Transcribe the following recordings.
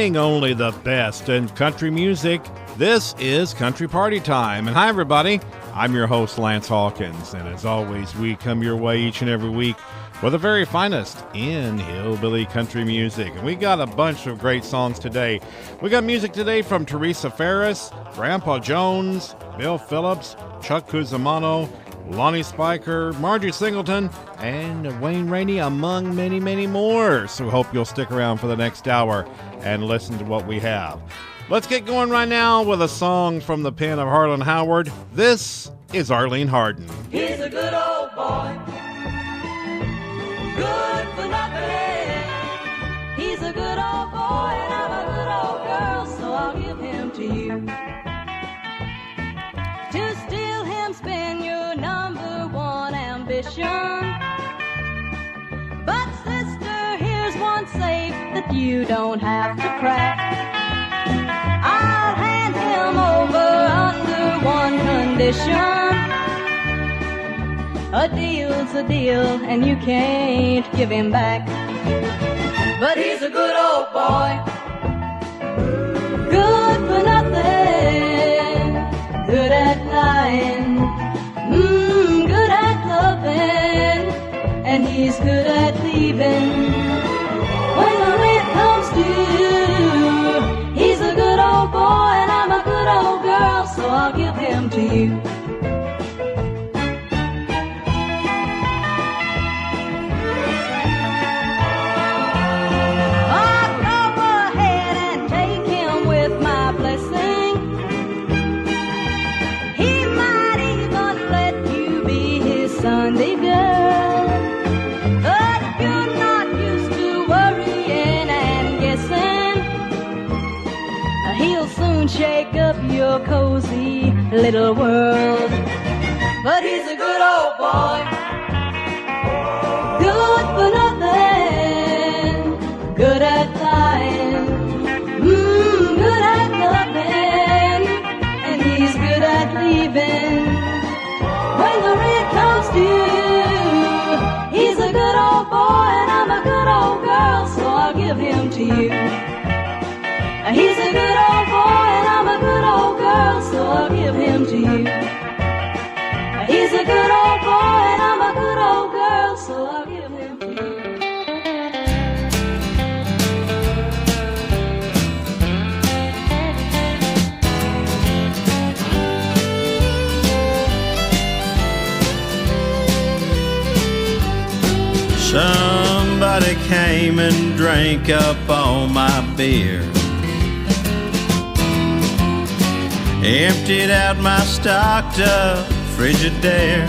playing only the best in country music. This is Country Party Time. And hi, everybody. I'm your host, Lance Hawkins. And as always, we come your way each and every week with the very finest in hillbilly country music. And we got a bunch of great songs today. We got music today from Teresa Farris, Grandpa Jones, Bill Phillips, Chuck Cusimano, Lonnie Spiker, Margie Singleton, and Wayne Rainey, among many, many more. So we hope you'll stick around for the next hour and listen to what we have. Let's get going right now with a song from the pen of Harlan Howard. This is Arlene Hardin. He's a good old boy, good for nothing. He's a good old boy and I'm a good old girl, so I'll give him to you. To steal him's been your number one ambition. But sister, here's one safe that you don't have to crack. I'll hand him over under one condition. A deal's a deal and you can't give him back. But he's a good old boy, good for nothing, good at lying, good at loving, and he's good at leaving. When the rent comes due, he's a good old boy and I'm a good old girl, so I'll give him to you. I'll go ahead and take him with my blessing. He might even let you be his Sunday girl. But if you're not used to worrying and guessing, he'll soon shake up your cozy little world. But he's a good old boy, good for nothing, good at lying, good at loving, and he's good at leaving. When the rent comes due, he's a good old boy and I'm a good old girl, so I'll give him to you. He's a good old boy and I'm a good old girl, so I'll give him to you. He's a good old boy and I'm a good old girl, so I'll give him to you. Somebody came and drank up all my beer, emptied out my stocked up Frigidaire.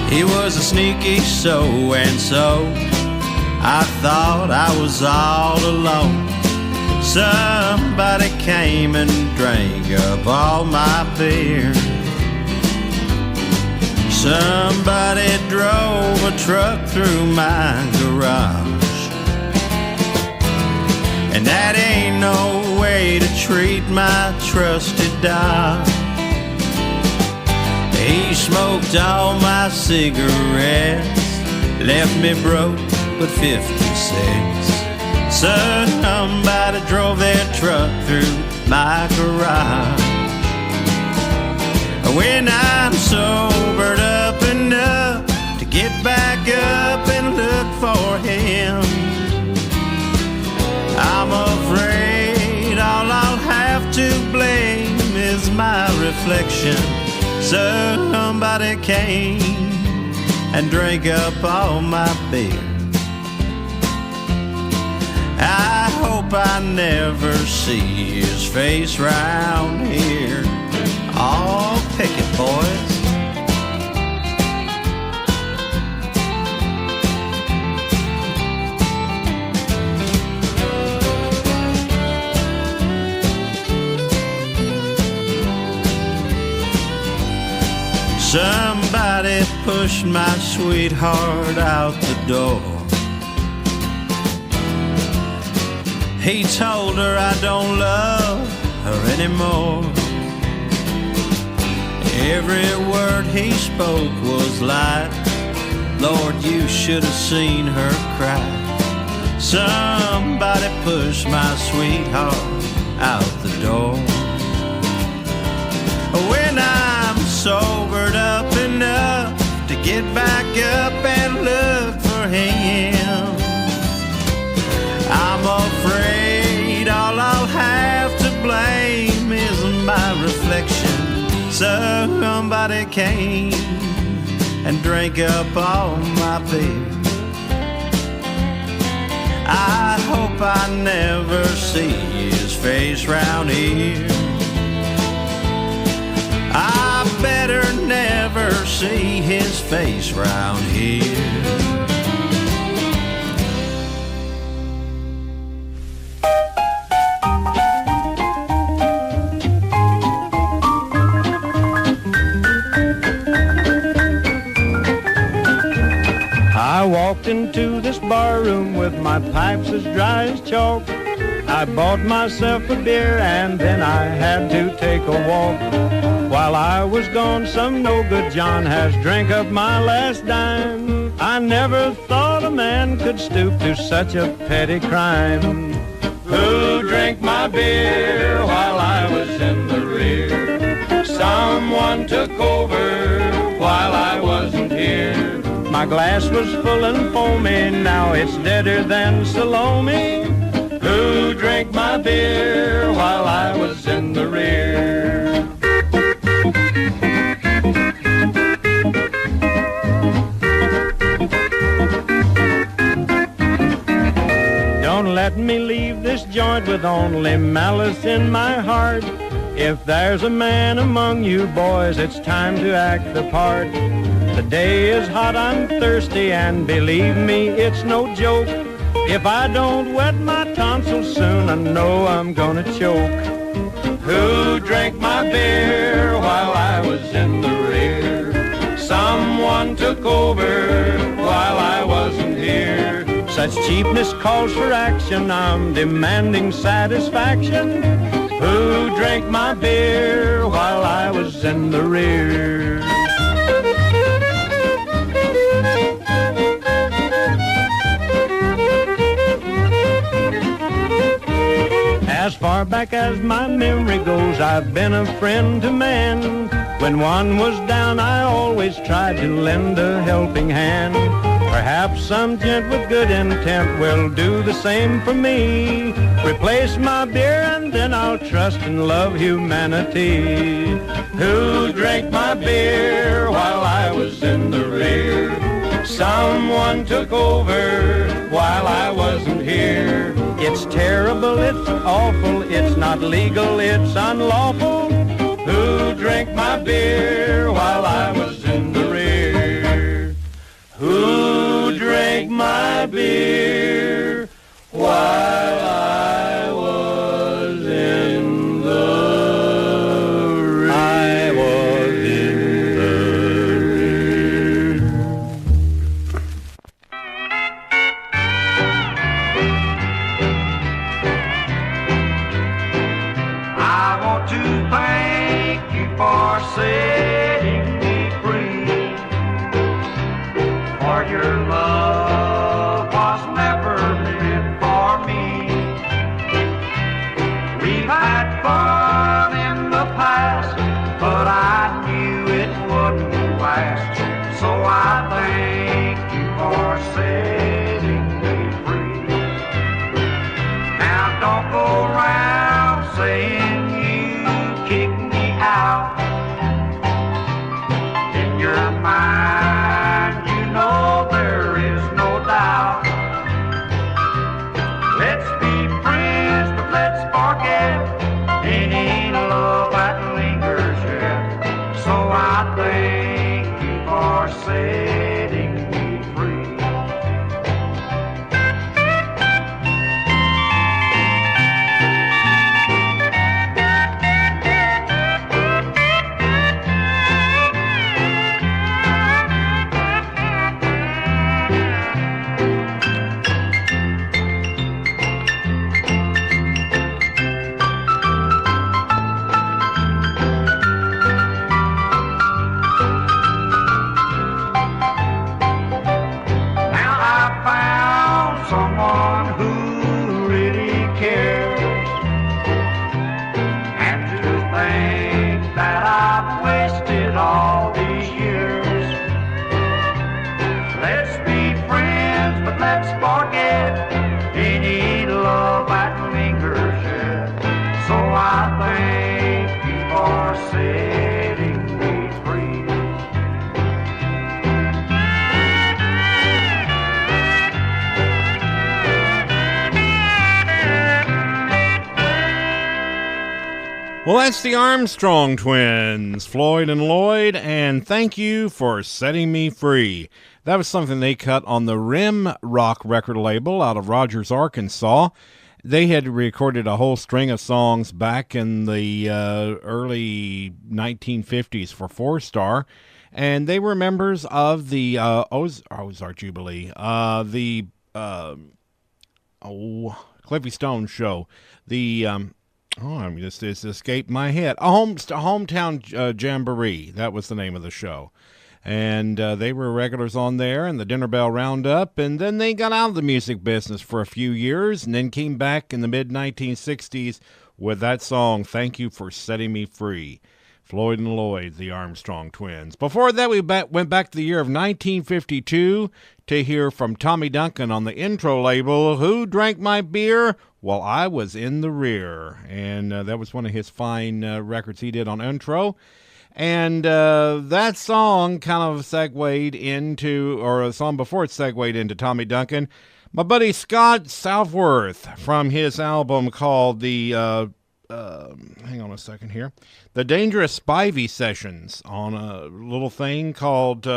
He was a sneaky so-and-so, I thought I was all alone. Somebody came and drank up all my beer. Somebody drove a truck through my garage, and that ain't no way to treat my trusted dog. He smoked all my cigarettes, left me broke but 50 cents. Somebody drove their truck through my garage. When I'm sobered up enough to get back up and look for him, I'm afraid all I'll have to blame is my reflection. Somebody came and drank up all my beer. I hope I never see his face round here. All picket boys. Somebody pushed my sweetheart out the door. He told her I don't love her anymore. Every word he spoke was like, Lord, you should have seen her cry. Somebody push my sweetheart out the door. When I'm sobered up enough to get back up and look for him, I'm afraid all I'll have to blame is my reflection. Somebody came and drank up all my beer. I hope I never see his face round here. I better never see his face round here. I walked into this bar room with my pipes as dry as chalk. I bought myself a beer and then I had to take a walk. While I was gone, some no-good John has drank up my last dime. I never thought a man could stoop to such a petty crime. Who drank my beer while I was in the rear? Someone took over while I wasn't here. My glass was full and foamy, now it's deader than Salome. Who drank my beer while I was in the rear? Don't let me leave this joint with only malice in my heart. If there's a man among you boys, it's time to act the part. The day is hot, I'm thirsty, and believe me, it's no joke. If I don't wet my tonsils soon, I know I'm gonna choke. Who drank my beer while I was in the rear? Someone took over while I wasn't here. Such cheapness calls for action, I'm demanding satisfaction. Who drank my beer while I was in the rear? As far back as my memory goes, I've been a friend to man. When one was down, I always tried to lend a helping hand. Perhaps some gent with good intent will do the same for me. Replace my beer and then I'll trust and love humanity. Who drank my beer while I was in the rear? Someone took over while I wasn't here. It's terrible, it's awful, it's not legal, it's unlawful. Who drank my beer while I was in the rear? Who drank my beer while I was in the rear? I was in the rear. I want to thank you for setting me free. For your love was never meant for me. We've had fun in the past, but I knew it wouldn't last. So I thank you for setting me free. Now don't go around saying you kicked me out. In your mind, you know there is no doubt. Let's be friends, but let's forget any love that lingers yet. So I thank you for setting me free. Well, that's the Armstrong twins, Floyd and Lloyd, and Thank You for Setting Me Free. That was something they cut on the Rim Rock record label out of Rogers, Arkansas. They had recorded a whole string of songs back in the early 1950s for Four Star, and they were members of the Ozark Jubilee, Cliffy Stone show, just escaped my head. Hometown Jamboree. That was the name of the show. And they were regulars on there and the Dinner Bell Roundup. And then they got out of the music business for a few years and then came back in the mid-1960s with that song, Thank You for Setting Me Free. Floyd and Lloyd, the Armstrong twins. Before that, we went back to the year of 1952 to hear from Tommy Duncan on the intro label, Who Drank My Beer While I Was in the Rear. And that was one of his fine records he did on intro. And that song kind of segued into, or a song before it segued into Tommy Duncan, my buddy Scott Southworth from his album called hang on a second here, The Dangerous Spivey Sessions, on a little thing called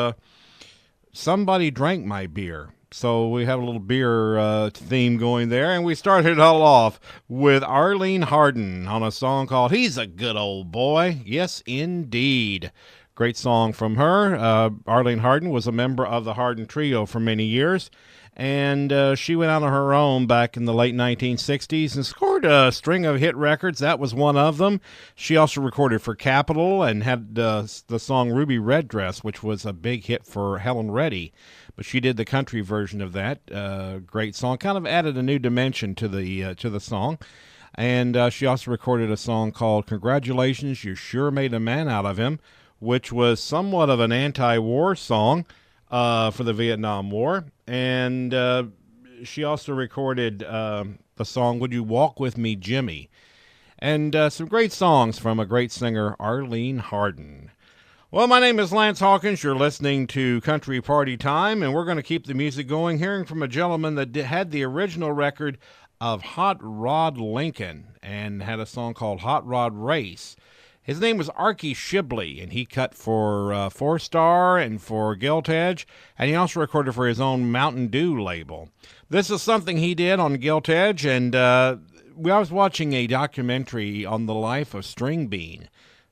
Somebody Drank My Beer. So we have a little beer theme going there, and we started it all off with Arlene Hardin on a song called He's a Good Old Boy. Yes, indeed. Great song from her. Arlene Hardin was a member of the Hardin Trio for many years, and she went out on her own back in the late 1960s and scored a string of hit records. That was one of them. She also recorded for Capitol and had the song Ruby Red Dress, which was a big hit for Helen Reddy. But she did the country version of that. Great song. Kind of added a new dimension to the song. And she also recorded a song called Congratulations, You Sure Made a Man Out of Him, which was somewhat of an anti-war song for the Vietnam War. And she also recorded the song Would You Walk With Me, Jimmy? And some great songs from a great singer, Arlene Hardin. Well, my name is Lance Hawkins. You're listening to Country Party Time, and we're going to keep the music going, hearing from a gentleman that had the original record of Hot Rod Lincoln and had a song called Hot Rod Race. His name was Arkie Shibley, and he cut for Four Star and for Gilt Edge, and he also recorded for his own Mountain Dew label. This is something he did on Gilt Edge, and I was watching a documentary on the life of String Bean.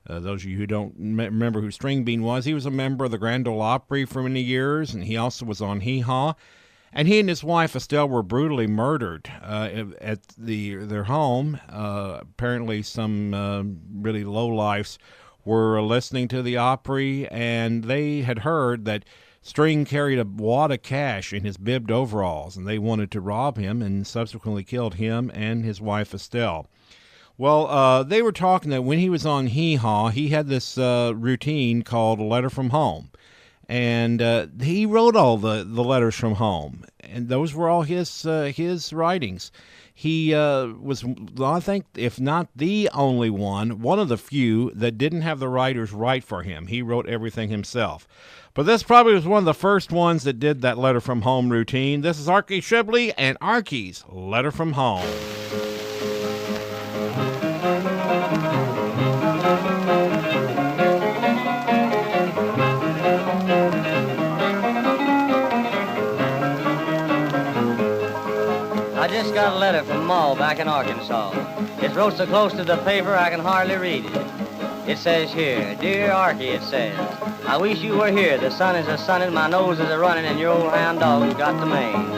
Those of you who don't remember who String Bean was, he was a member of the Grand Ole Opry for many years, and he also was on Hee Haw. And he and his wife, Estelle, were brutally murdered at their home. Apparently some really lowlifes were listening to the Opry, and they had heard that String carried a wad of cash in his bibbed overalls, and they wanted to rob him and subsequently killed him and his wife, Estelle. Well, they were talking that when he was on Hee Haw, he had this routine called A Letter from Home. And he wrote all the letters from home, and those were all his writings. He was, I think, if not the only one of the few that didn't have the writers write for him. He wrote everything himself. But this probably was one of the first ones that did that Letter from Home routine. This is Arkie Shibley and Arkie's Letter from Home. I just got a letter from Ma back in Arkansas. It's wrote so close to the paper I can hardly read it. It says here, Dear Arkie, it says, I wish you were here. The sun is a-sunning, my nose is a-running, and your old hound dog's got the mane.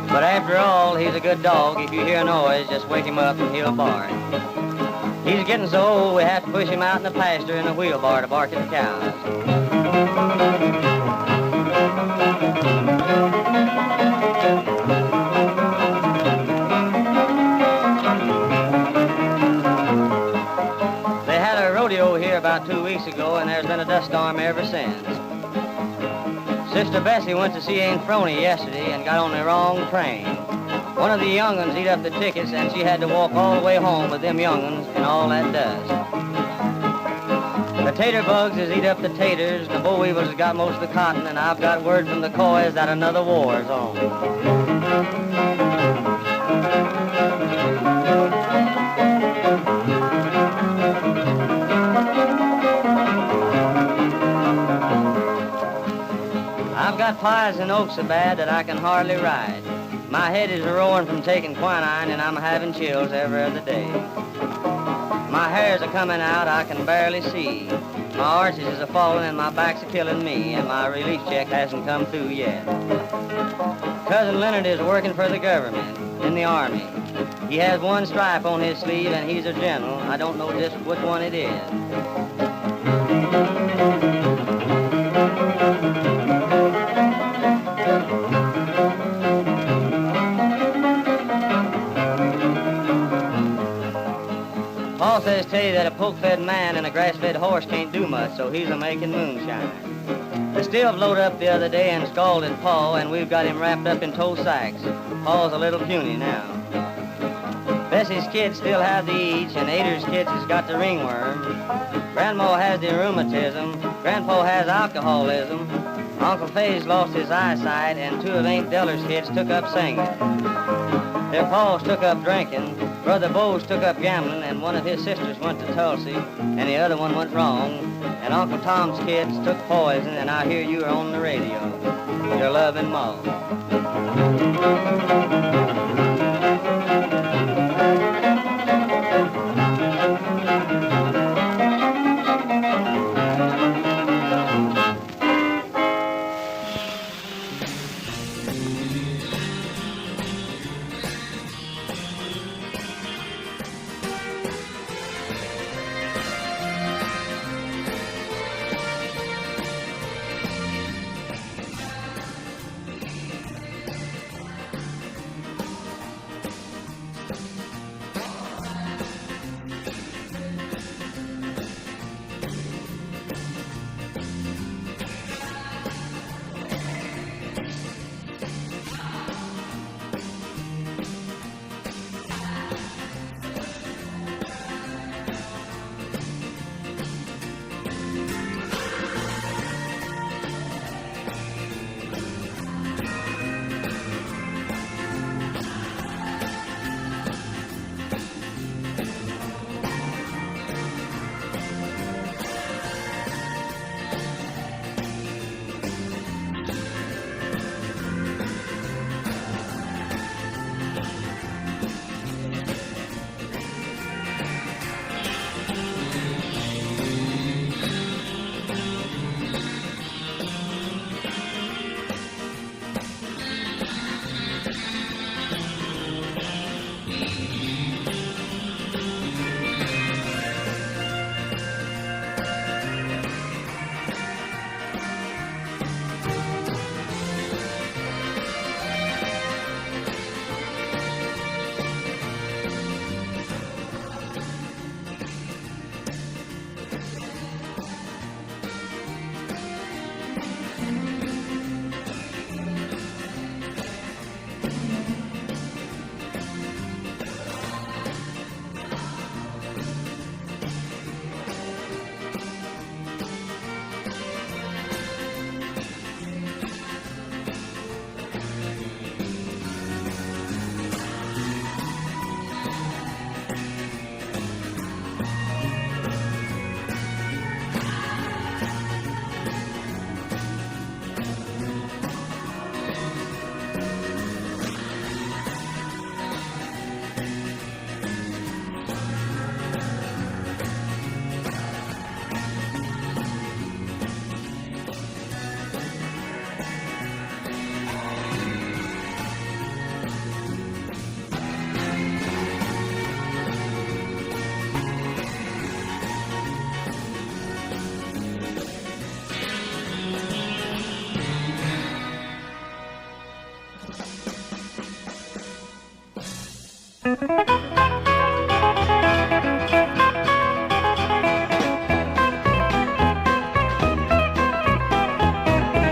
But after all, he's a good dog. If you hear a noise, just wake him up and he'll bark. He's getting so old, we have to push him out in the pasture in a wheelbarrow to bark at the cows. About 2 weeks ago, and there's been a dust storm ever since. Sister Bessie went to see Aunt Froney yesterday and got on the wrong train. One of the young'uns eat up the tickets, and she had to walk all the way home with them young'uns and all that dust. The tater bugs has eat up the taters, the boll weevils has got most of the cotton, and I've got word from the coys that another war's on. I've got pies and oats so bad that I can hardly ride. My head is roaring from taking quinine, and I'm having chills every other day. My hairs are coming out, I can barely see. My arches is a-falling and my back's a-killing me, and my relief check hasn't come through yet. Cousin Leonard is working for the government in the Army. He has one stripe on his sleeve, and he's a general. I don't know just which one it is. Paul says tell you that a poke-fed man and a grass-fed horse can't do much, so he's a-making moonshine. The still blowed up the other day and scalded Paul, and we've got him wrapped up in tow sacks. Paul's a little puny now. Bessie's kids still have the each, and Ader's kids has got the ringworm. Grandma has the rheumatism. Grandpa has alcoholism. Uncle Faye's lost his eyesight, and two of Aunt Deller's kids took up singing. Their paws took up drinking. Brother Bose took up gambling, and one of his sisters went to Tulsi, and the other one went wrong. And Uncle Tom's kids took poison, and I hear you are on the radio. Your loving Ma.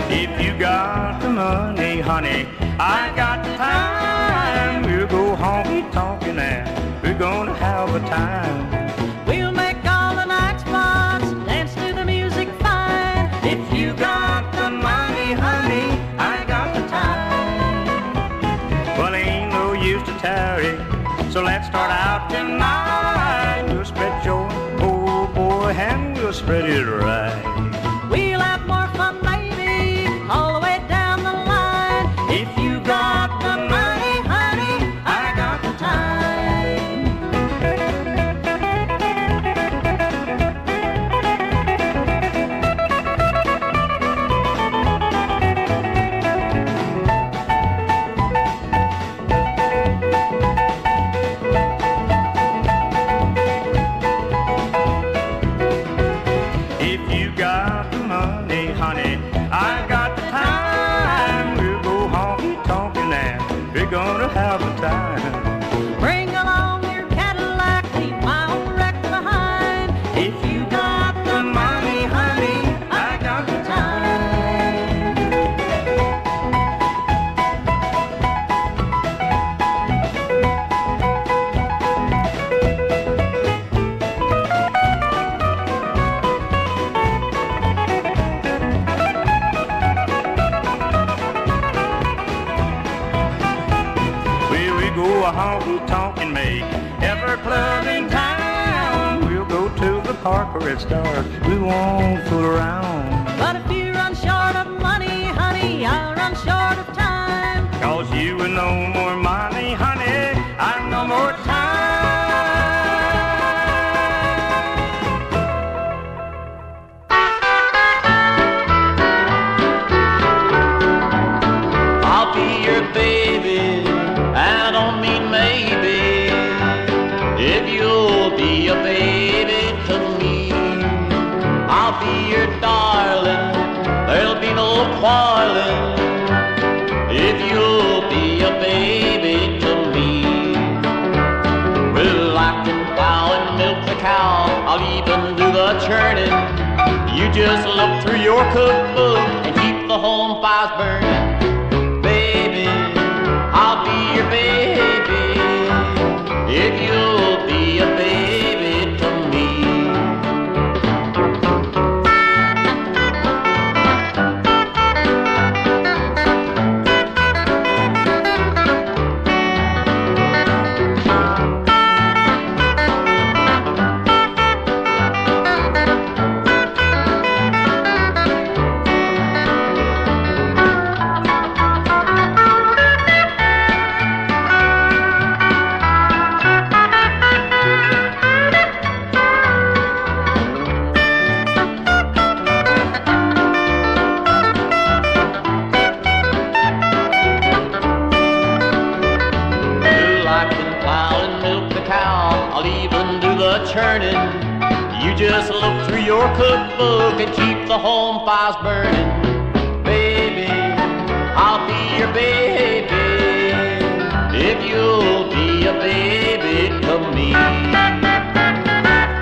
If you got the money, honey, I got the time. We'll go honky-tonkin' now. We're gonna have a time. We'll make all the night spots, dance to the music fine. If you got the money, honey, I got the time. Well, ain't no use to tarry, so let's start out tonight. We'll spread your old boy and we'll spread it right. We'll have more fun, baby, all the way down we'll have a time. Bring along your Cadillac, leave my old wreck behind. If you got the money, honey, I got the time. A honky-tonk and make every club in town. We'll go to the park where it starts. We won't fool around. But if you run short of money, honey, I'll run short of time. 'Cause you with no more money, honey, I've no more time. I'll be your baby, I don't mean maybe. If you'll be a baby to me, I'll be your darling, there'll be no quarreling. If you'll be a baby to me, well, I can plow and milk the cow, I'll even do the churning. You just look through your cookbook and keep the home fires burning. Baby, I'll be your baby, if you'll be a baby to me. Churning. You just look through your cookbook and keep the home fires burning. Baby, I'll be your baby, if you'll be a baby to me.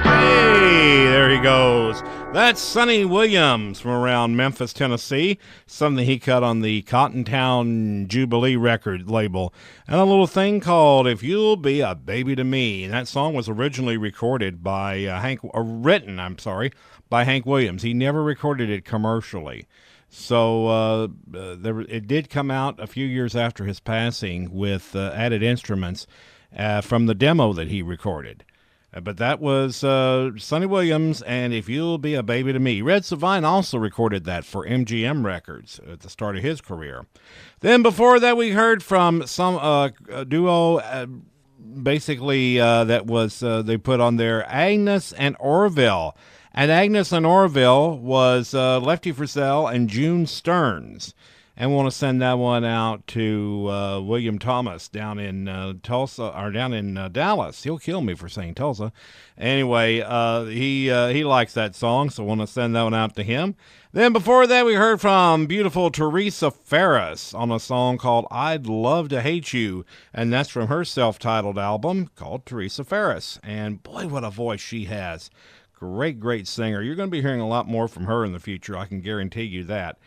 Hey, there he goes. That's Sonny Williams from around Memphis, Tennessee. Something he cut on the Cottontown Jubilee record label. And a little thing called If You'll Be a Baby to Me. And that song was originally recorded by written by Hank Williams. He never recorded it commercially. So it did come out a few years after his passing with added instruments from the demo that he recorded. But that was Sonny Williams, and If You'll Be a Baby to Me. Red Savine also recorded that for MGM Records at the start of his career. Then before that, we heard from some duo, that was they put on there, Agnes and Orville. And Agnes and Orville was Lefty Frizzell and June Stearns. And we want to send that one out to William Thomas down in Tulsa, or down in Dallas. He'll kill me for saying Tulsa. Anyway, he likes that song, so I want to send that one out to him. Then before that, we heard from beautiful Teresa Farris on a song called I'd Love to Hate You, and that's from her self-titled album called Teresa Farris. And boy, what a voice she has. Great, great singer. You're going to be hearing a lot more from her in the future, I can guarantee you that.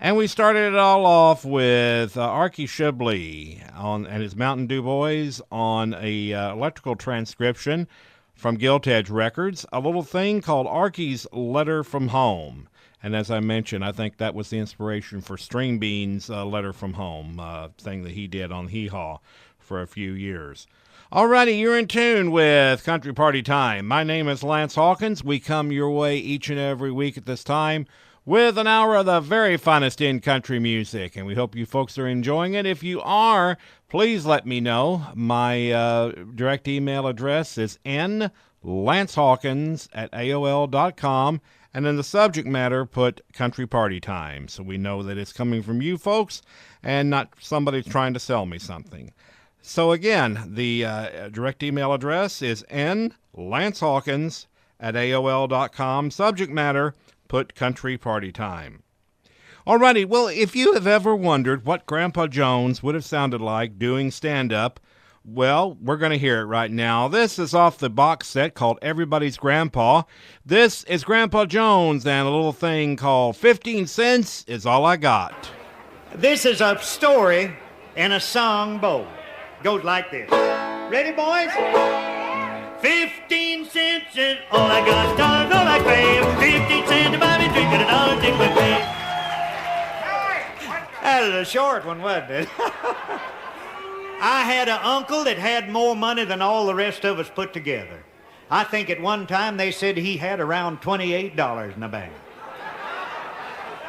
And we started it all off with Archie Shibley and his Mountain Dew Boys on a electrical transcription from Gilt Edge Records, a little thing called Archie's Letter from Home. And as I mentioned, I think that was the inspiration for String Bean's Letter from Home thing that he did on Hee Haw for a few years. Alrighty, you're in tune with Country Party Time. My name is Lance Hawkins. We come your way each and every week at this time with an hour of the very finest in country music, and we hope you folks are enjoying it. If you are, please let me know. My direct email address is nlancehawkins@aol.com, and in the subject matter, put Country Party Time, so we know that it's coming from you folks and not somebody trying to sell me something. So again, the direct email address is nlancehawkins@aol.com, subject matter, put Country Party Time. Alrighty, well, if you have ever wondered what Grandpa Jones would have sounded like doing stand-up, well, we're going to hear it right now. This is off the box set called Everybody's Grandpa. This is Grandpa Jones and a little thing called 15 Cents Is All I Got. This is a story in a song bowl. Goes like this. Ready, boys? 15 cents is all I got, stars all I crave. 15 cents to buy me drink and $1 take my pay. That was a short one, wasn't it? I had an uncle that had more money than all the rest of us put together. I think at one time they said he had around $28 in the bank.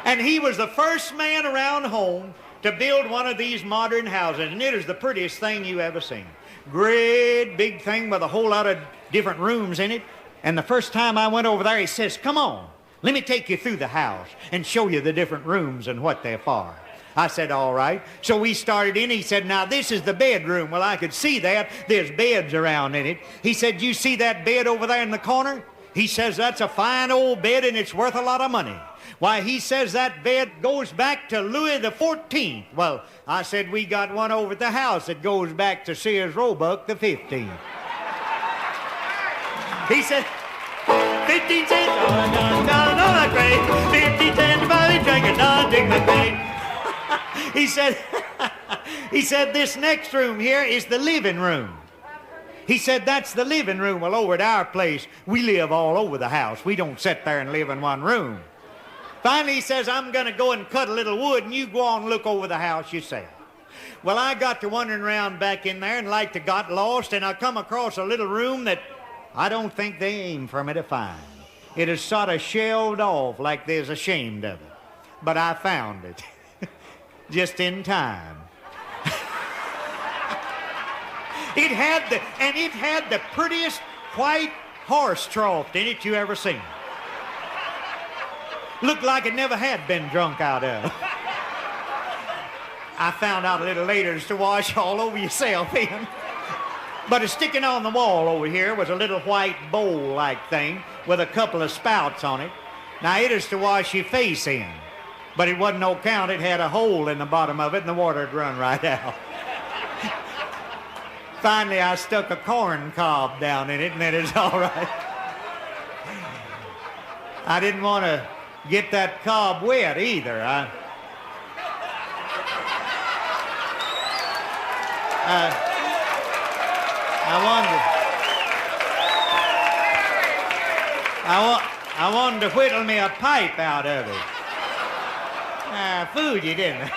And he was the first man around home to build one of these modern houses, and it is the prettiest thing you ever seen. Great big thing with a whole lot of different rooms in it. And the first time I went over there, he says, "Come on, let me take you through the house and show you the different rooms and what they're for." I said, all right. So we started in. He said, now this is the bedroom. Well, I could see that. There's beds around in it. He said, you see that bed over there in the corner? He says, that's a fine old bed and it's worth a lot of money. Why, he says that bed goes back to Louis the 14th. Well, I said, we got one over at the house that goes back to Sears Roebuck the 15th. He said, 15 cents, oh, no, not great. 15 cents, buy me drink and I'll take my pay. He said, this next room here is the living room. He said, that's the living room. Well, over at our place, we live all over the house. We don't sit there and live in one room. Finally, he says, I'm going to go and cut a little wood, and you go on and look over the house yourself. Well, I got to wandering around back in there and like to got lost, and I come across a little room that I don't think they aimed for me to find. It is sort of shelved off like they's ashamed of it. But I found it. Just in time. It had the prettiest white horse trough in it you ever seen. Looked like it never had been drunk out of. I found out a little later it's to wash all over yourself in. But sticking on the wall over here was a little white bowl-like thing with a couple of spouts on it. Now it is to wash your face in. But it wasn't no count. It had a hole in the bottom of it, and the water would run right out. Finally, I stuck a corn cob down in it, and then it's all right. I didn't want to get that cob wet either. I wanted to whittle me a pipe out of it. Food you didn't.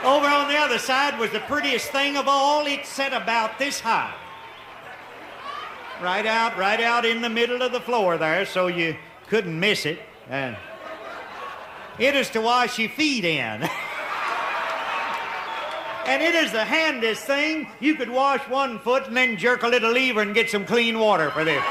Over on the other side was the prettiest thing of all. It set about this high. Right out in the middle of the floor there, so you couldn't miss it. And it is to wash your feet in. And it is the handiest thing. You could wash one foot and then jerk a little lever and get some clean water for this.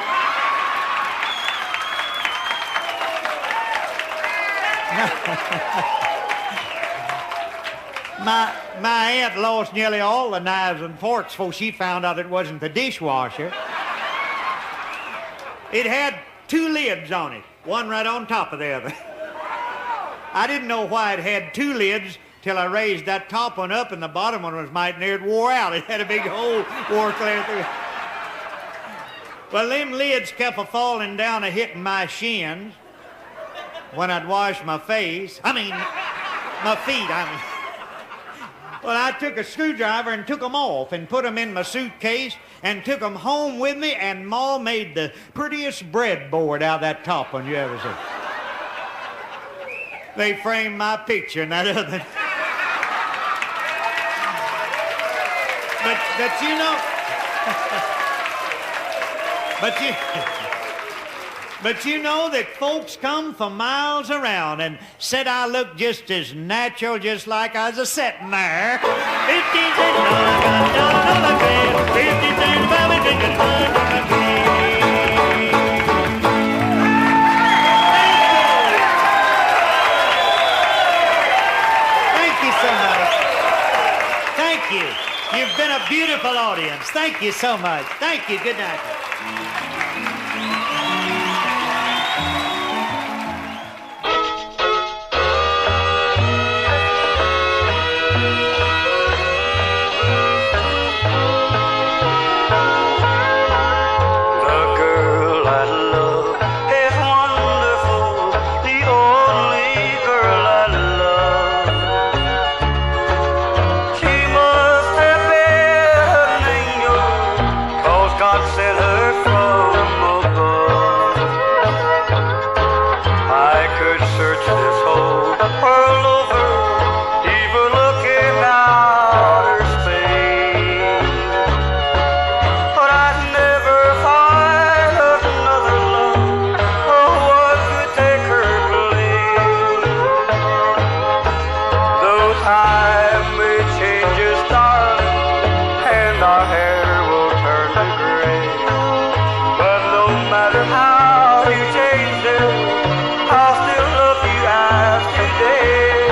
My aunt lost nearly all the knives and forks before she found out it wasn't the dishwasher. It had two lids on it, one right on top of the other. I didn't know why it had two lids till I raised that top one up and the bottom one was mighty near it wore out. It had a big hole wore clear through it. Well, them lids kept a-falling down a-hitting my shins when I'd wash my face. My feet, Well, I took a screwdriver and took them off and put them in my suitcase and took them home with me, and Ma made the prettiest breadboard out of that top one you ever seen. They framed my picture and that other. But you know, But you know that folks come from miles around and said I looked just as natural, just like I was a-setting there. 15 cents, $1 pay. 15 cents, buy me drink and $1 pay. Thank you so much. Thank you. You've been a beautiful audience. Thank you so much. Thank you. Good night. time may change us, darling, and our hair will turn to gray. But no matter how you change it, I'll still love you as today.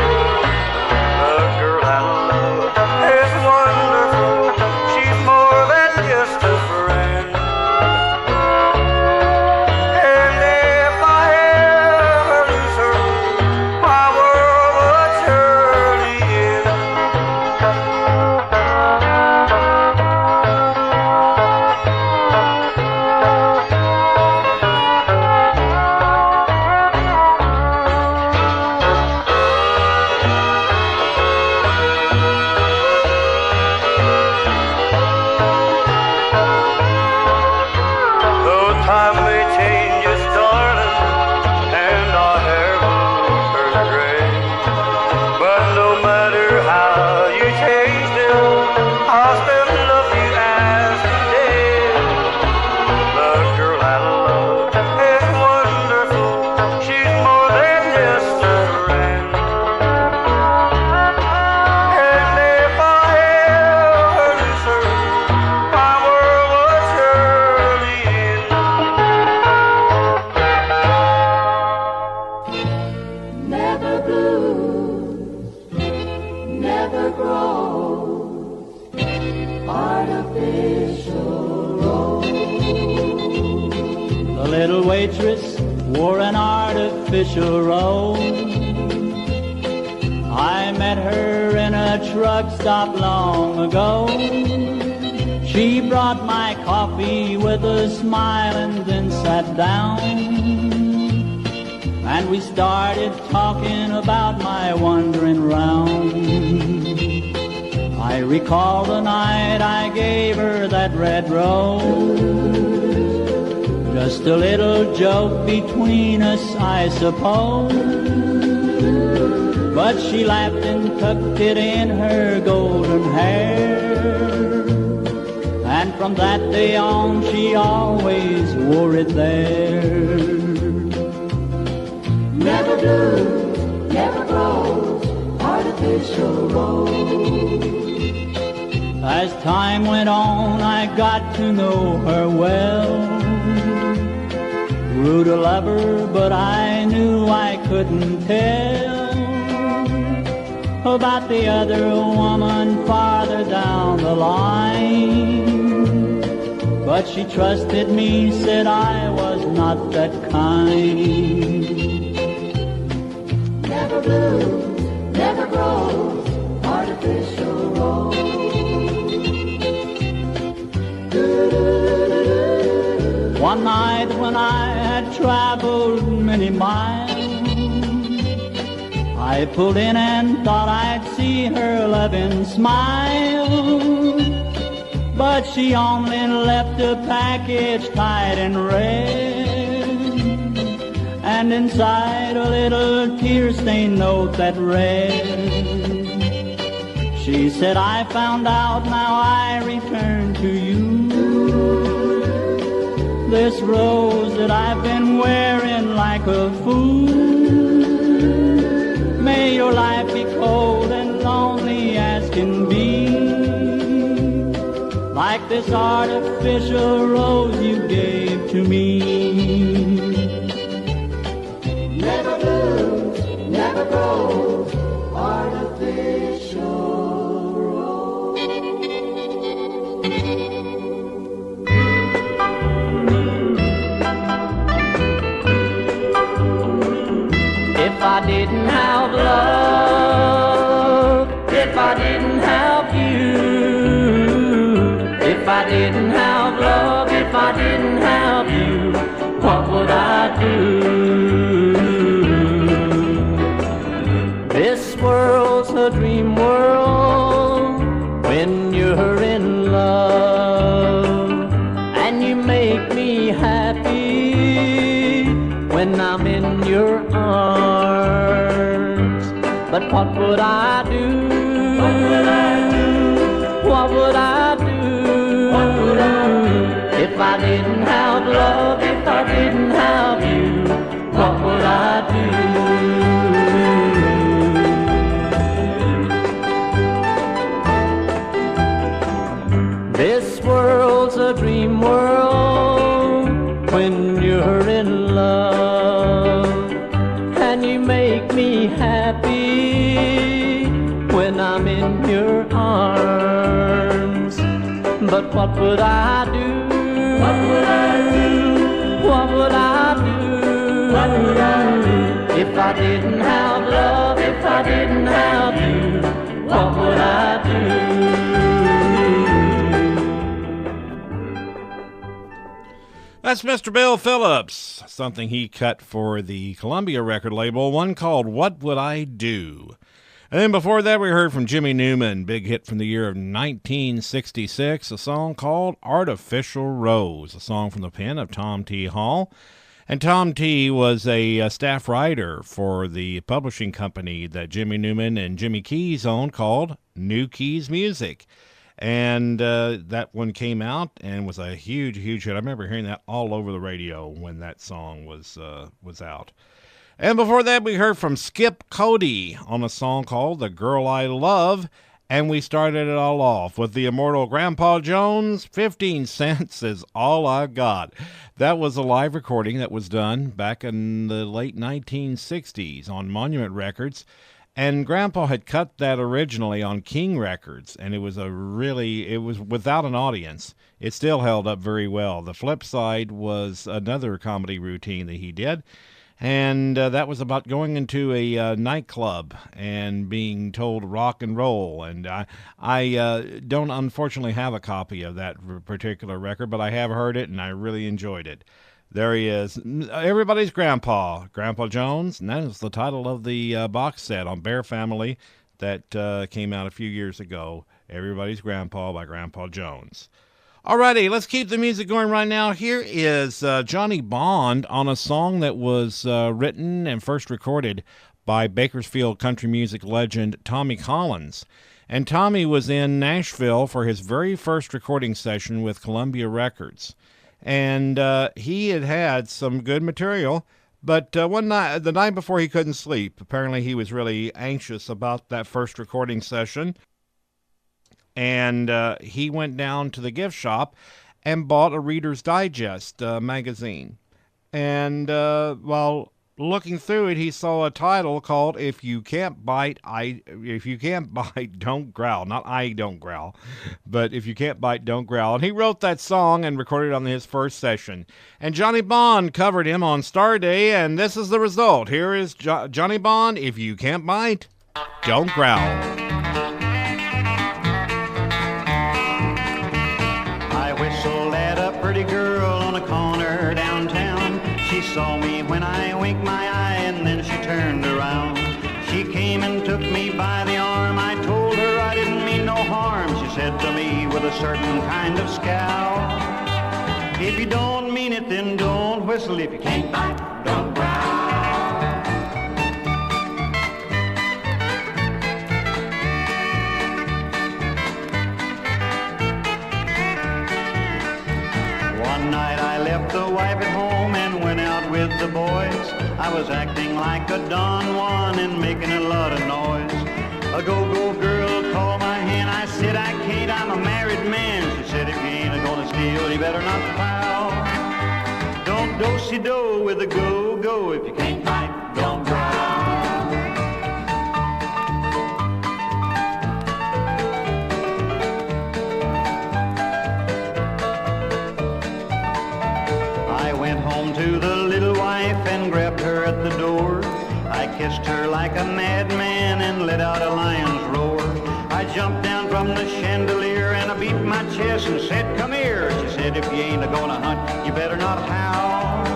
The girl I love is wonderful. She's more than just a friend. And if I ever lose her, my world would surely end. Though time may change us, darling, and our hair will turn gray, but no matter how you change them, I'll still love you as today. The girl I love is wonderful. She's more than just a friend. And if I ever lose her, my world would surely end. Never blues, never grows, artificial rose. The little waitress wore an artificial rose. I met her in a truck stop long ago. She brought my coffee with a smile and then sat down. And we started talking about my wandering round. I recall the night I gave her that red rose. Just a little joke between us, I suppose. But she laughed and tucked it in her golden hair. And from that day on, she always wore it there. Never blues, never grows, artificial rose. As time went on, I got to know her well. Grew to love her, but I knew I couldn't tell about the other woman farther down the line. But she trusted me, said I was not that kind. Never blues, never grows, artificial rose. One night when I had traveled many miles, I pulled in and thought I'd see her loving smile. But she only left a package tied in red, and inside a little tear-stained note that read, she said, I found out, now I return to you this rose that I've been wearing like a fool. May your life be cold and lonely as can be, like this artificial rose you gave to me. Never blues, never grows, artificial rose. If I didn't have love, if I didn't have you, if I didn't have love, if I didn't have you, what would I do? This world's a dream world when you're in love, and you make me happy when I'm in your arms. But what would I do? What would I do? What would I do? What would I do? If I didn't have love, if I didn't have you, what would I do? But what would I do? What would I do? What would I do? What would I do? If I didn't have love, if I didn't have you, what would I do? That's Mr. Bill Phillips, something he cut for the Columbia record label, one called What Would I Do? And then before that, we heard from Jimmy Newman, big hit from the year of 1966, a song called Artificial Rose, a song from the pen of Tom T. Hall. And Tom T. was a staff writer for the publishing company that Jimmy Newman and Jimmy Keys owned called New Keys Music. And that one came out and was a huge, huge hit. I remember hearing that all over the radio when that song was out. And before that, we heard from Skip Cody on a song called The Girl I Love. And we started it all off with the immortal Grandpa Jones, 15 cents is all I got. That was a live recording that was done back in the late 1960s on Monument Records. And Grandpa had cut that originally on King Records, and it was without an audience. It still held up very well. The flip side was another comedy routine that he did, and that was about going into a nightclub and being told rock and roll. And I don't unfortunately have a copy of that particular record, but I have heard it, and I really enjoyed it. There he is, everybody's grandpa, Grandpa Jones, and that is the title of the box set on Bear Family that came out a few years ago, Everybody's Grandpa by Grandpa Jones. Alrighty, let's keep the music going right now. Here is Johnny Bond on a song that was written and first recorded by Bakersfield country music legend Tommy Collins. And Tommy was in Nashville for his very first recording session with Columbia Records. And he had some good material, but one night, the night before, he couldn't sleep. Apparently he was really anxious about that first recording session, and he went down to the gift shop and bought a Reader's Digest magazine. And while looking through it, he saw a title called "If You Can't Bite, Don't Growl." Not "I Don't Growl," but "If You Can't Bite, Don't Growl." And he wrote that song and recorded it on his first session. And Johnny Bond covered him on Star Day, and this is the result. Here is Johnny Bond, "If You Can't Bite, Don't Growl." I whistled at a pretty girl on a corner downtown. She saw me when I winked my eye, and then she turned around. She came and took me by the arm. I told her I didn't mean no harm. She said to me with a certain kind of scowl, "If you don't mean it, then don't whistle. If you can't bite, don't growl." One night I left the wife at home and went out with the boys. I was acting like a Don Juan and making a lot of noise. A go-go girl called my hand. I said, "I can't, I'm a married man." She said, "If you ain't gonna steal, you better not foul. Don't do-si-do with a go-go. If you can't bite, don't growl." I went home to the little wife and grabbed her at the door. I kissed her like a madman and let out a lion's roar. I jumped down from the chandelier and I beat my chest and said, "Come here." She said, "If you ain't gonna hunt, you better not howl.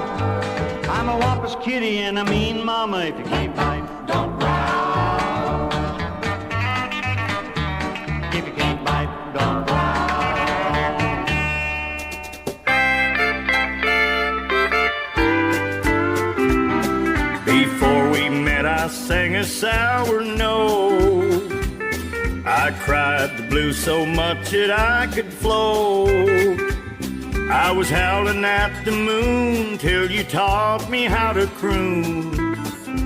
I'm a wampus kitty and a mean mama. If you can't bite, don't growl. If you can't bite, don't growl." Before we met, I sang a sour note. I cried the blues so much that I could float. I was howling at the moon till you taught me how to croon.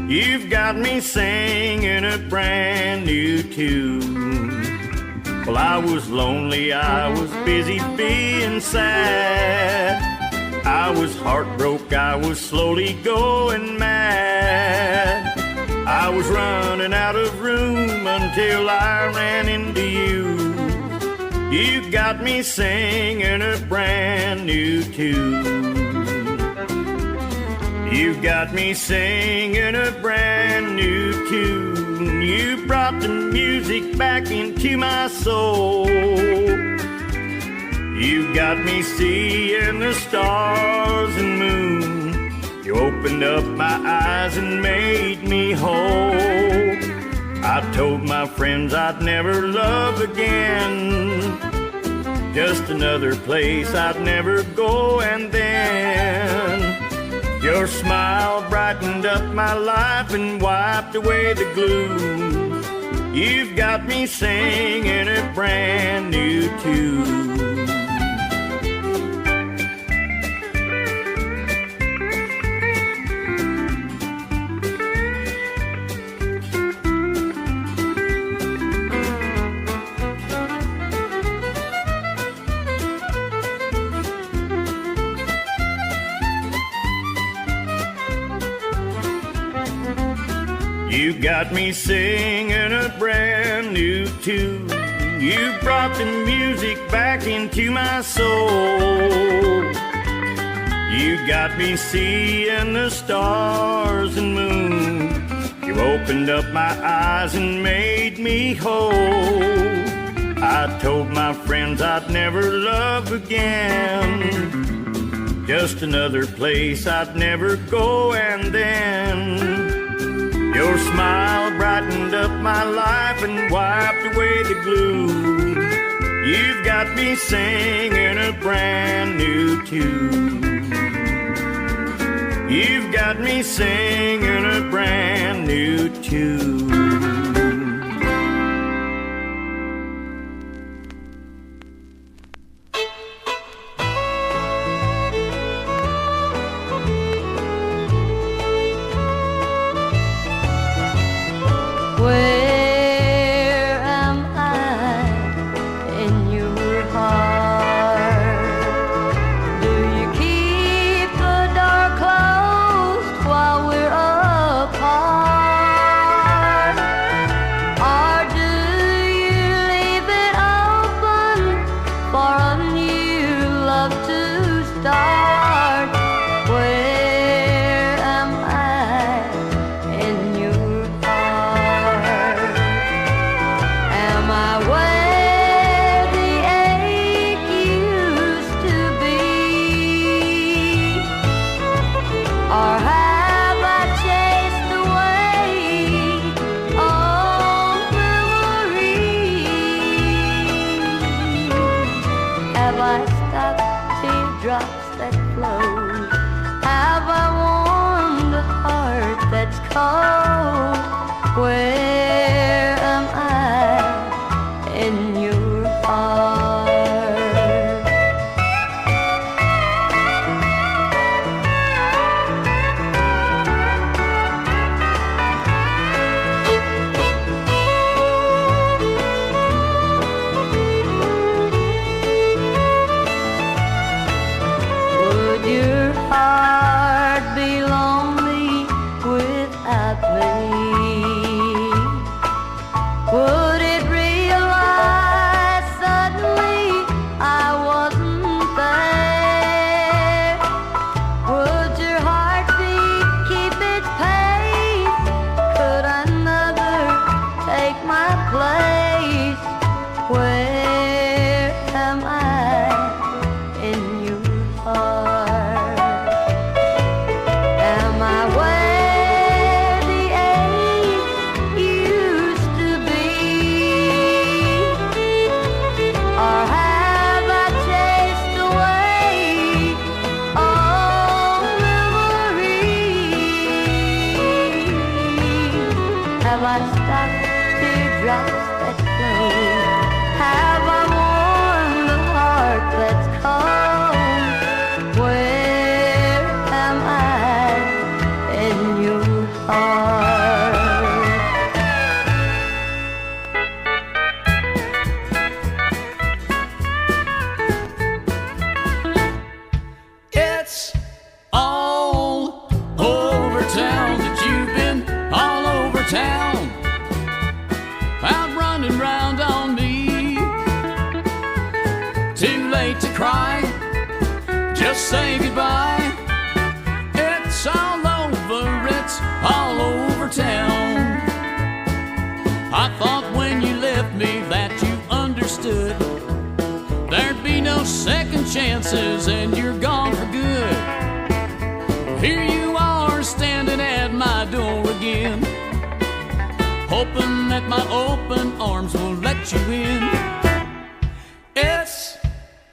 You've got me singing a brand new tune. Well, I was lonely, I was busy being sad. I was heartbroken, I was slowly going mad. I was running out of room until I ran into you. You got me singing a brand new tune. You got me singing a brand new tune. You brought the music back into my soul. You got me seeing the stars and moon. You opened up my eyes and made me whole. I told my friends I'd never love again. Just another place I'd never go, and then your smile brightened up my life and wiped away the gloom. You've got me singing a brand new tune. You got me singing a brand new tune. You brought the music back into my soul. You got me seeing the stars and moon. You opened up my eyes and made me whole. I told my friends I'd never love again. Just another place I'd never go, and then your smile brightened up my life and wiped away the gloom. You've got me singing a brand new tune. You've got me singing a brand new tune. Where am I in your heart? Do you keep the door closed while we're apart? Or do you leave it open for a new love to start? Where am I in your heart? Am I where the ache used to be? Or have I chased away old memories? Have I stopped teardrops that flow? Have I warmed a heart that's cold? Where am I in your heart? Would your heart be lonely without me? Would it realize suddenly I wasn't there? Would your heartbeat keep its pace? Could another take my place? Where am I in your heart? Am I where the ache used to be? Or have I chased away old memories? Have I stopped teardrops that flow? Have I warmed the heart that's cold? Where am I in your heart? It's all over town that you've been all over town, out running round on me. just say goodbye. It's all over town. I thought when you left me that you understood there'd be no second chances and you're gone for good. Here you are standing at my door again, hoping that my open arms will let you in. It's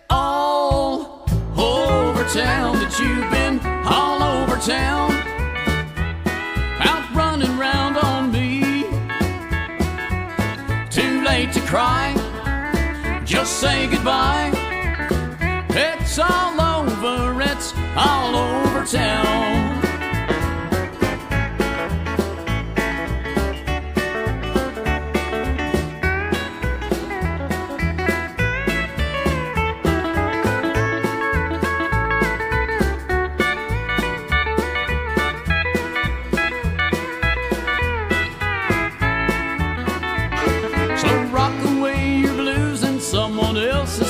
all over town that you've been all over town, out running round on me. Too late to cry, just say goodbye. It's all over town.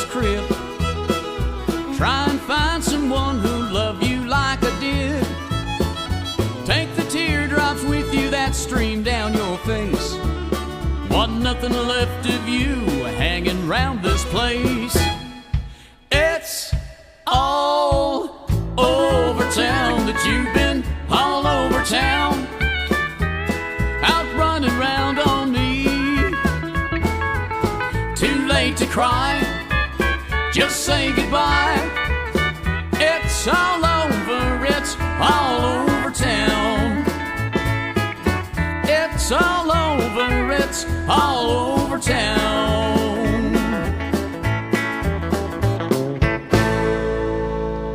Crib. Try and find someone who'll love you like I did. Take the teardrops with you that stream down your face. Want nothing left of you hanging round this place. It's all over town that you've been all over town, out running round on me. Too late to cry, just say goodbye. It's all over town. It's all over town.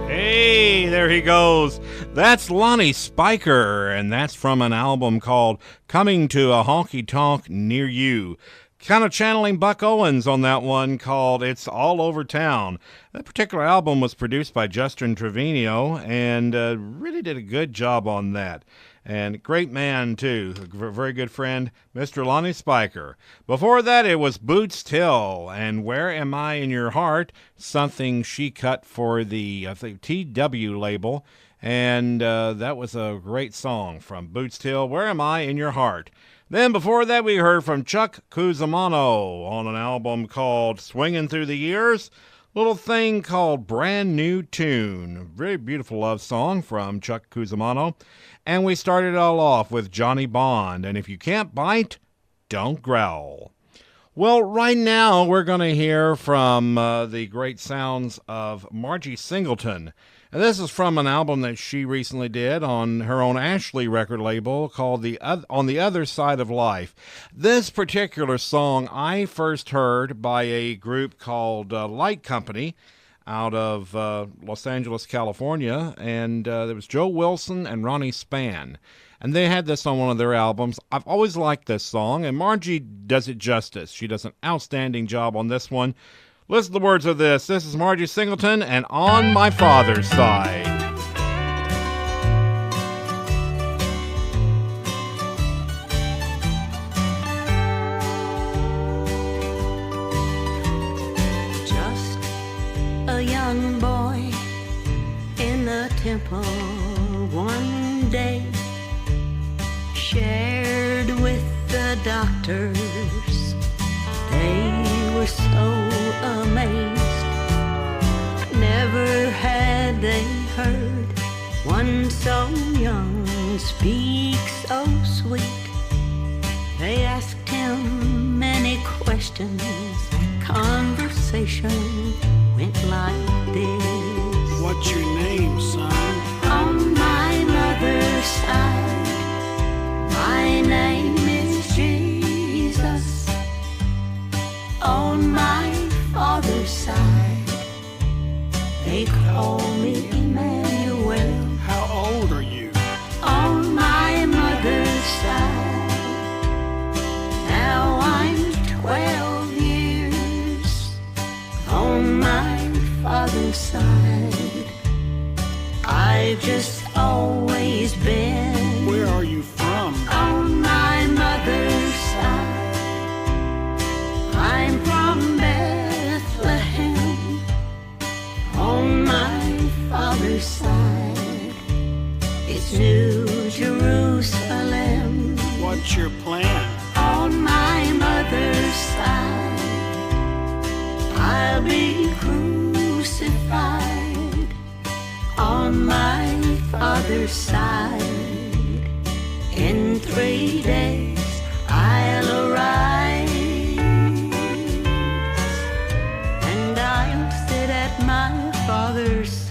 Hey, there he goes. That's Lonnie Spiker, and that's from an album called Coming to a Honky Tonk Near You. Kind of channeling Buck Owens on that one, called It's All Over Town. That particular album was produced by Justin Trevino, and really did a good job on that. And great man, too. A very good friend, Mr. Lonnie Spiker. Before that, it was Boots Till, and Where Am I in Your Heart? Something she cut for the, I think, TW label. And that was a great song from Boots Till, Where Am I in Your Heart? Then before that, we heard from Chuck Cusimano on an album called Swinging Through the Years, little thing called Brand New Tune. Very beautiful love song from Chuck Cusimano. And we started it all off with Johnny Bond, and If You Can't Bite, Don't Growl. Well, right now we're going to hear from the great sounds of Margie Singleton. And this is from an album that she recently did on her own Ashley record label called On the Other Side of Life. This particular song I first heard by a group called Light Company out of Los Angeles, California. And there was Joe Wilson and Ronnie Spann. And they had this on one of their albums. I've always liked this song, and Margie does it justice. She does an outstanding job on this one. Listen to the words of this. This is Margie Singleton and On My Father's Side. Just a young boy in the temple one day, shared with the doctors. They were so amazed, never had they heard one so young speak so sweet. They asked him many questions, conversation went like this. What's your name, son? On my mother's side, my name is Jesus. On my father's side, they call me Emmanuel. How old are you? On my mother's side, now I'm 12 years. On my father's side, I've just always been. Where are you from? On my mother's side, I'm from Bethlehem. On my father's What's your plan? On my mother's side, I'll be crucified. On my father's side, in 3 days I'll arise, and I'll sit at my father's side.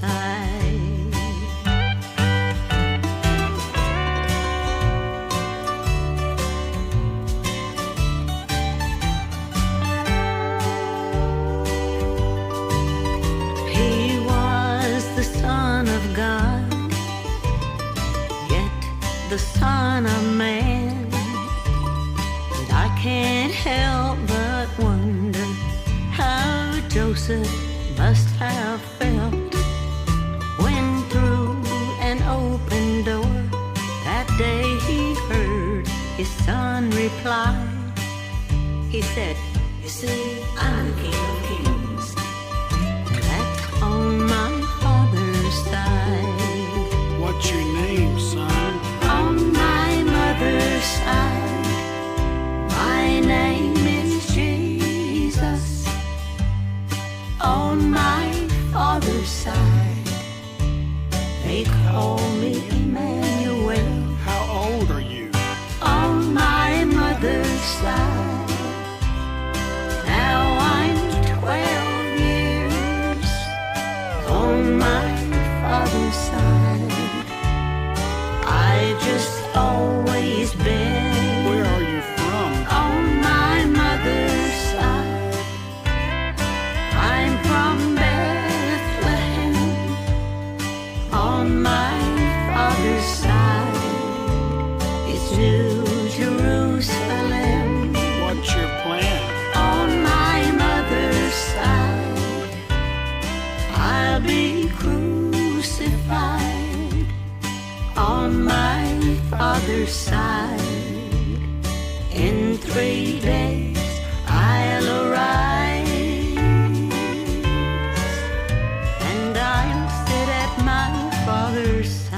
He was the Son of God, yet the Son of Man. And I can't help but wonder how Joseph must have felt when through an open door that day he heard his son reply. He said, "You see, I'm the King of Kings." That's on my father's side. What's your name, son? On my mother's side, my name is Jesus. On my father's side, they call me Emmanuel. How old are you? On my mother's side, now I'm 12 years. On my father's side, I just always been. Where are you from? On my mother's side, I'm from Bethlehem. On my father's side, it's New Jerusalem. What's your plan? On my mother's side, I'll be crucified. On my father's side, in 3 days I'll arise, and I'll sit at my father's side.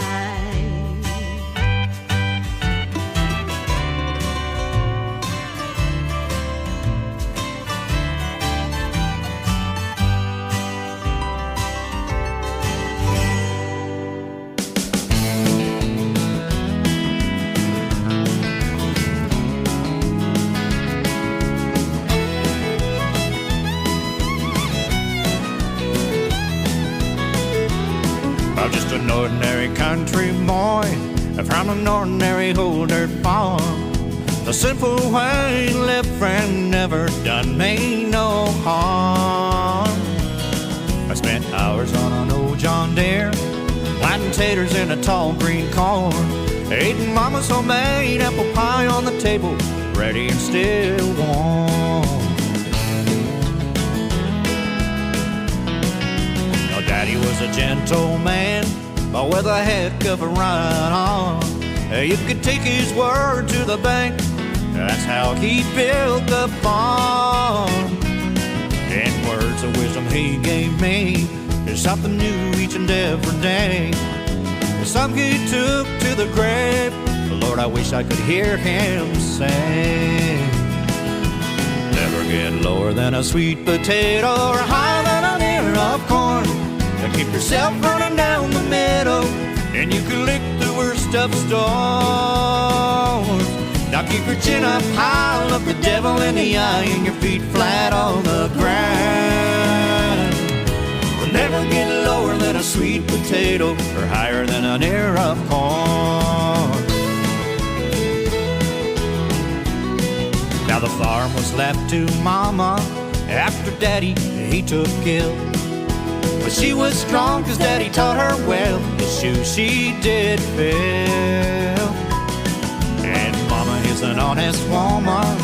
I'm just an ordinary country boy from an ordinary old dirt farm. The simple way to live, friend, never done me no harm. I spent hours on an old John Deere, planting taters in a tall green corn, eating mama's homemade apple pie on the table, ready and still warm. Now Daddy was a gentle man, but with a heck of a right arm. You could take his word to the bank, that's how he built the farm. And words of wisdom he gave me, there's something new each and every day. Some he took to the grave, Lord, I wish I could hear him say, never get lower than a sweet potato or higher than an ear of corn. Now keep yourself running down the middle, and you can lick the worst of storms. Now keep your chin up high, look the devil in the eye, and your feet flat on the ground. We'll never get lower than a sweet potato or higher than an ear of corn. Now the farm was left to Mama after Daddy, he took ill. But she was strong 'cause Daddy taught her well, his shoes she did fill. And Mama is an honest woman,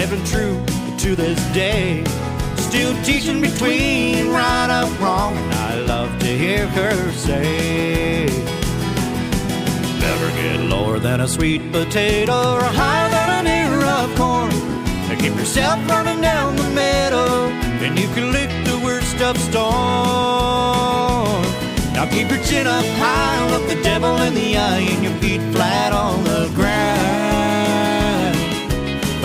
living true to this day, still teaching between right and wrong, and I love to hear her say, never get lower than a sweet potato or higher than an ear of corn. Now keep yourself running down the middle, and you can lick the worst of storm. Now keep your chin up high, look the devil in the eye, and your feet flat on the ground.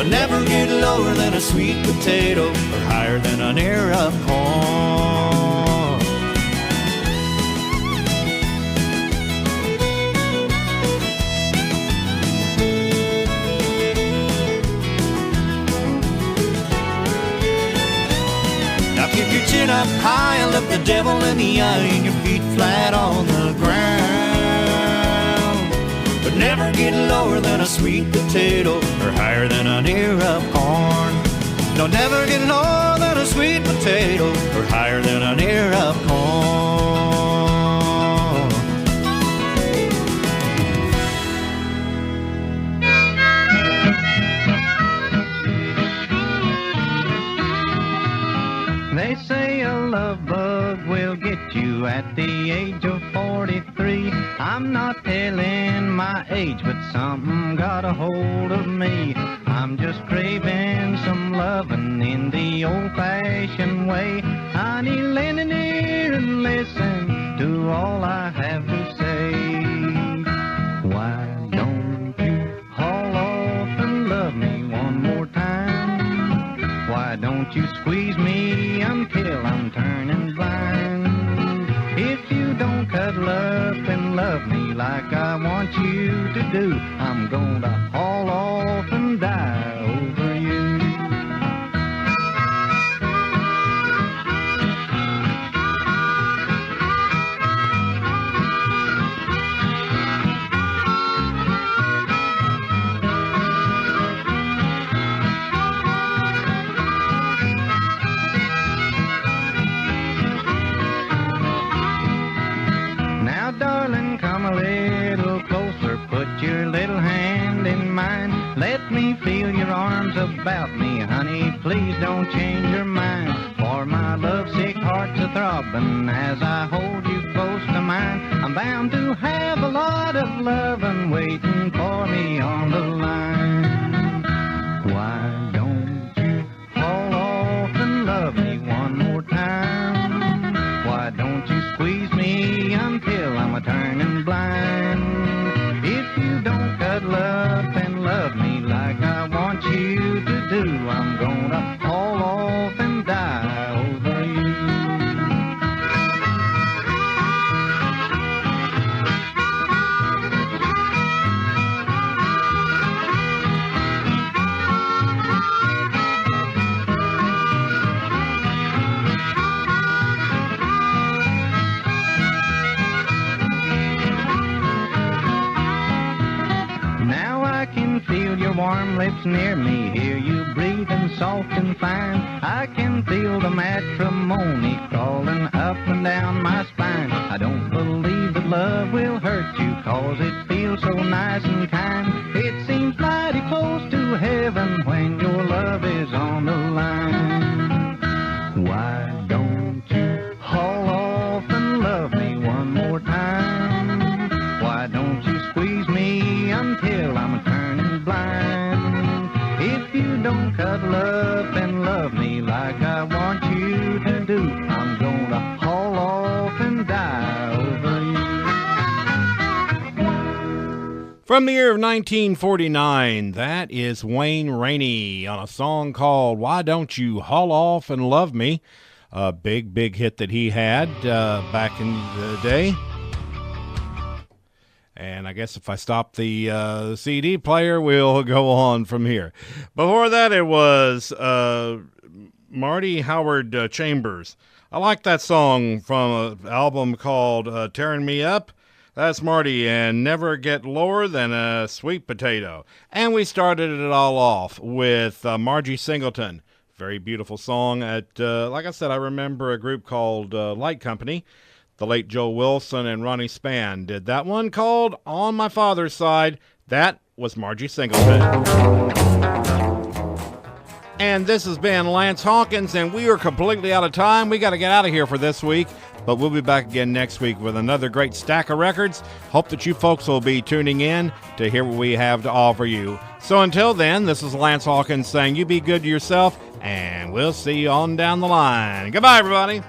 but never get lower than a sweet potato or higher than an ear of corn. Now keep your chin up high and look the devil in the eye and your feet flat on the ground. But never get lower than a sweet potato or higher than an ear of corn. No, never get lower than a sweet potato or higher than an ear of corn. They say a love bug will get you at the age of 43. I'm not telling my age, but something got a hold of me. I'm just craving some loving in the old-fashioned way. Honey, lend an ear and listen to all I have to say. Why don't you haul off and love me one more time? Why don't you squeeze me until I'm turning blind? If you don't cuddle up and love me like I want you to do, I'm gonna haul off and die over you. Now, darling, come a little closer, put your little hand in mine. Let me feel your arms about me, honey, please don't change your mind. For my lovesick heart's a-throbbing as I hold you close to mine. I'm bound to have a lot of lovin' waiting for me on the line. Why don't you haul off and love me one more time? Why don't you squeeze me until I'm a-turning blind? If you don't cuddle up and love me like I want you to do, I'm gonna haul off and die over you. Now I can feel your warm lips near me, hear you breathing soft and fine. I can feel the matrimony crawling up and down my spine. I don't believe that love will hurt you, cause it feels so nice and kind. It seems mighty close to heaven when your love is on the line. Why don't you haul off and love me one more time? Why don't you squeeze me until I'm turning blind? If you don't cuddle up and love me like I want you to do, I'm gonna haul off and die over you. From the year of 1949, that is Wayne Rainey on a song called Why Don't You Haul Off and Love Me? A big, big hit that he had back in the day. And I guess if I stop the CD player, we'll go on from here. Before that, it was Marty Howard Chambers. I like that song from an album called Tearing Me Up. That's Marty and Never Get Lower Than a Sweet Potato. And we started it all off with Margie Singleton. Very beautiful song. Like I said, I remember a group called Light Company. The late Joe Wilson and Ronnie Spann did that one called On My Father's Side. That was Margie Singleton. And this has been Lance Hawkins, and we are completely out of time. We got to get out of here for this week, but we'll be back again next week with another great stack of records. Hope that you folks will be tuning in to hear what we have to offer you. So until then, this is Lance Hawkins saying you be good to yourself, and we'll see you on down the line. Goodbye, everybody.